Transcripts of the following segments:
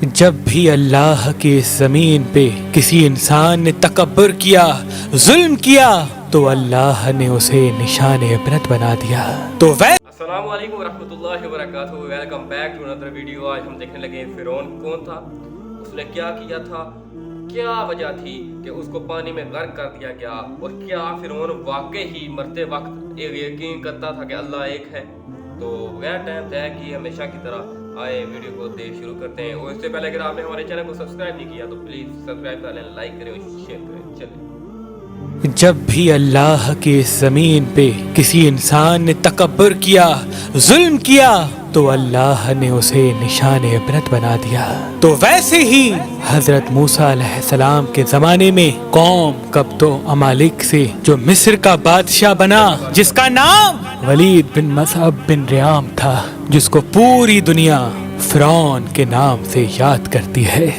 جب بھی اللہ کی اس زمین پہ کسی انسان نے تکبر کیا، ظلم کیا، تو اللہ نے اسے نشان عبرت بنا دیا۔ تو السلام علیکم ورحمۃ اللہ وبرکاتہ، welcome back to another video. آج ہم دیکھنے لگے فرعون کون تھا، اس نے کیا کیا تھا، کیا وجہ تھی کہ اس کو پانی میں غرق کر دیا گیا، اور کیا فرعون واقعی ہی مرتے وقت یقین کرتا تھا کہ اللہ ایک ہے۔ تو بغیر ٹائم ضائع کیے ہمیشہ کی طرح آئے ویڈیو کو دیکھ شروع کرتے ہیں۔ اور اس سے پہلے اگر آپ نے ہمارے چینل کو سبسکرائب نہیں کیا تو پلیز سبسکرائب کر لیں، لائک کریں اور شیئر کریں۔ چلیں، جب بھی اللہ کی اس زمین پہ کسی انسان نے تکبر کیا، ظلم کیا، تو اللہ نے اسے نشان عبرت بنا دیا۔ تو ویسے ہی حضرت موسیٰ علیہ السلام کے زمانے میں قوم قبط و عمالق سے جو مصر کا بادشاہ بنا، جس کا نام ولید بن مصعب بن ریام تھا، جس کو پوری دنیا فرعون کے نام سے یاد کرتی ہے،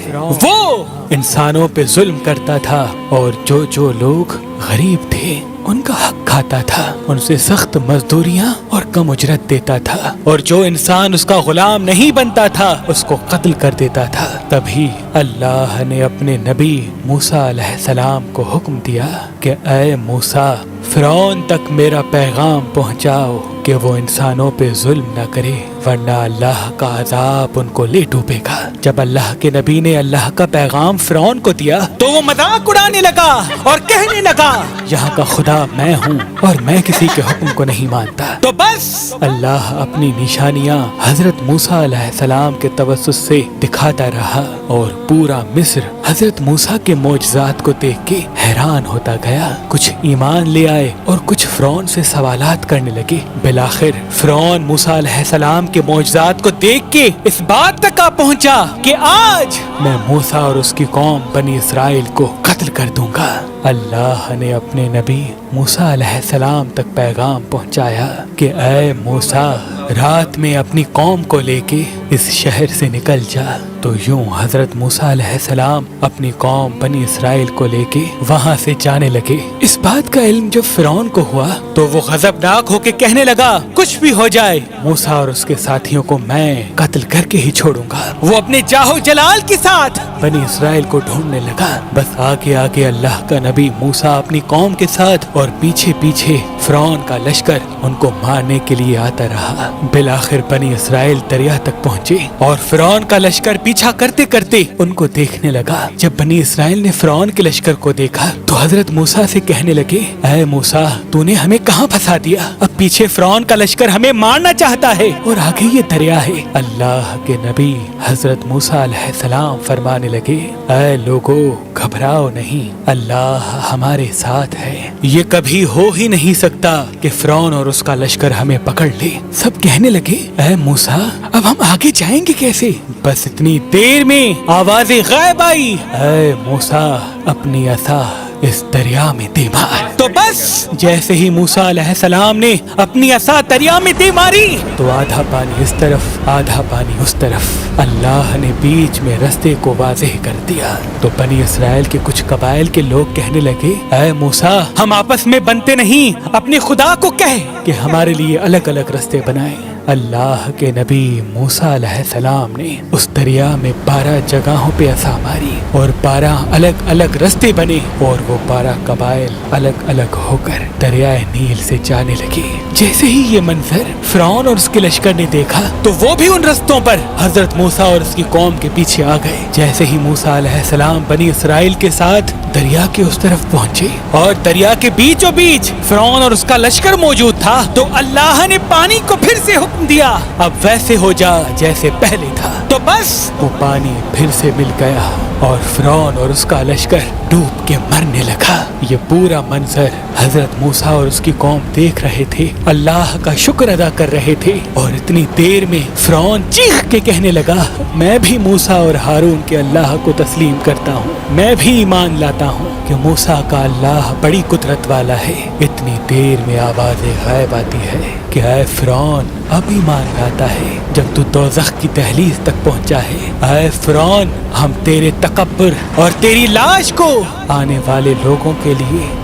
وہ انسانوں پہ ظلم کرتا تھا، اور جو لوگ غریب تھے ان کا حق کھاتا تھا، ان سے سخت مزدوریاں اور کم اجرت دیتا تھا، اور جو انسان اس کا غلام نہیں بنتا تھا اس کو قتل کر دیتا تھا۔ تبھی اللہ نے اپنے نبی موسیٰ علیہ السلام کو حکم دیا کہ اے موسیٰ، فرعون تک میرا پیغام پہنچاؤ کہ وہ انسانوں پہ ظلم نہ کرے، ورنہ اللہ کا عذاب ان کو لے ڈوبے گا۔ جب اللہ کے نبی نے اللہ کا پیغام فرعون کو دیا تو وہ مذاق اڑانے لگا اور کہنے لگا، یہاں کا خدا میں ہوں اور میں کسی کے حکم کو نہیں مانتا۔ تو بس اللہ اپنی نشانیاں حضرت موسیٰ علیہ السلام کے توسط سے دکھاتا رہا، اور پورا مصر حضرت موسیٰ کے معجزات کو دیکھ کے حیران ہوتا گیا۔ کچھ ایمان لے آئے اور کچھ فرعون سے سوالات کرنے لگے۔ بالآخر فرعون موسیٰ علیہ السلام کے معجزات کو دیکھ کے اس بات تک آ پہنچا کہ آج میں موسیٰ اور اس کی قوم بنی اسرائیل کو قتل کر دوں گا۔ اللہ نے اپنے نبی موسیٰ علیہ السلام تک پیغام پہنچایا کہ اے موسیٰ، رات میں اپنی قوم کو لے کے اس شہر سے نکل جا۔ تو یوں حضرت موسیٰ علیہ السلام اپنی قوم بنی اسرائیل کو لے کے وہاں سے جانے لگے۔ اس بات کا علم جب فرعون کو ہوا تو وہ غضبناک ہو کے کہنے لگا، کچھ بھی ہو جائے موسیٰ اور اس کے ساتھیوں کو میں قتل کر کے ہی چھوڑوں گا۔ وہ اپنے جاہو جلال کے ساتھ بنی اسرائیل کو ڈھونڈنے لگا۔ بس آگے آگے اللہ کا نبی موسیٰ اپنی قوم کے ساتھ، اور پیچھے پیچھے فرعون کا لشکر ان کو مارنے کے لیے آتا رہا۔ بالآخر بنی اسرائیل دریا تک پہنچے، اور فرعون کا لشکر پیچھا کرتے کرتے ان کو دیکھنے لگا۔ جب بنی اسرائیل نے فرعون کے لشکر کو دیکھا تو حضرت موسیٰ سے کہنے لگے، اے موسیٰ، تو نے ہمیں کہاں پھنسا دیا؟ اب پیچھے فرعون کا لشکر ہمیں مارنا چاہتا ہے اور آگے یہ دریا ہے۔ اللہ کے نبی حضرت موسیٰ علیہ السلام فرمانے لگے، اے لوگو، گھبراؤ نہیں، اللہ ہمارے ساتھ ہے۔ یہ کبھی ہو ہی نہیں سکتا کہ فرعون اور اس کا لشکر ہمیں پکڑ لے۔ سب کہنے لگے، اے موسیٰ، اب ہم آگے جائیں گے کیسے؟ بس اتنی دیر میں آواز غائب آئی، اے موسیٰ، اپنی عصا اس دریا میں دے مار۔ تو بس جیسے ہی موسیٰ علیہ السلام نے اپنی عصا دریا میں دے ماری تو آدھا پانی اس طرف آدھا پانی اس طرف، اللہ نے بیچ میں رستے کو واضح کر دیا۔ تو بنی اسرائیل کے کچھ قبائل کے لوگ کہنے لگے، اے موسیٰ، ہم آپس میں بنتے نہیں، اپنے خدا کو کہے کہ ہمارے لیے الگ الگ رستے بنائے۔ اللہ کے نبی موسیٰ علیہ السلام نے اس دریا میں 12 جگہوں پہ عصا ماری، اور 12 الگ الگ رستے بنے، اور وہ 12 قبائل الگ الگ ہو کر دریائے نیل سے جانے لگے۔ جیسے ہی یہ منظر فرعون اور اس کے لشکر نے دیکھا تو وہ بھی ان رستوں پر حضرت موسیٰ اور اس کی قوم کے پیچھے آ گئے۔ جیسے ہی موسیٰ علیہ السلام بنی اسرائیل کے ساتھ دریا کے اس طرف پہنچے، اور دریا کے بیچوں بیچ فرعون اور اس کا لشکر موجود تھا، تو اللہ نے پانی کو پھر سے حکم دیا، اب ویسے ہو جا جیسے پہلے تھا۔ تو بس وہ پانی پھر سے مل گیا، اور فرعون اور اس کا لشکر ڈوب کے مرنے لگا۔ یہ پورا منظر حضرت موسیٰ اور اس کی قوم دیکھ رہے تھے، اللہ کا شکر ادا کر رہے تھے، اور اتنی دیر میں فرعون چیخ کے کہنے لگا، میں بھی موسیٰ اور ہارون کے اللہ کو تسلیم کرتا ہوں، میں بھی ایمان لاتا ہوں کہ موسیٰ کا اللہ بڑی قدرت والا ہے۔ اتنی دیر میں آواز غائب آتی ہے کہ اے فرعون، اب ایمان لاتا ہے جب تو دوزخ کی دہلیز تک پہنچا ہے۔ اے فرعون، ہم تیرے تکبر اور تیری لاش کو آنے والے لوگوں کے لیے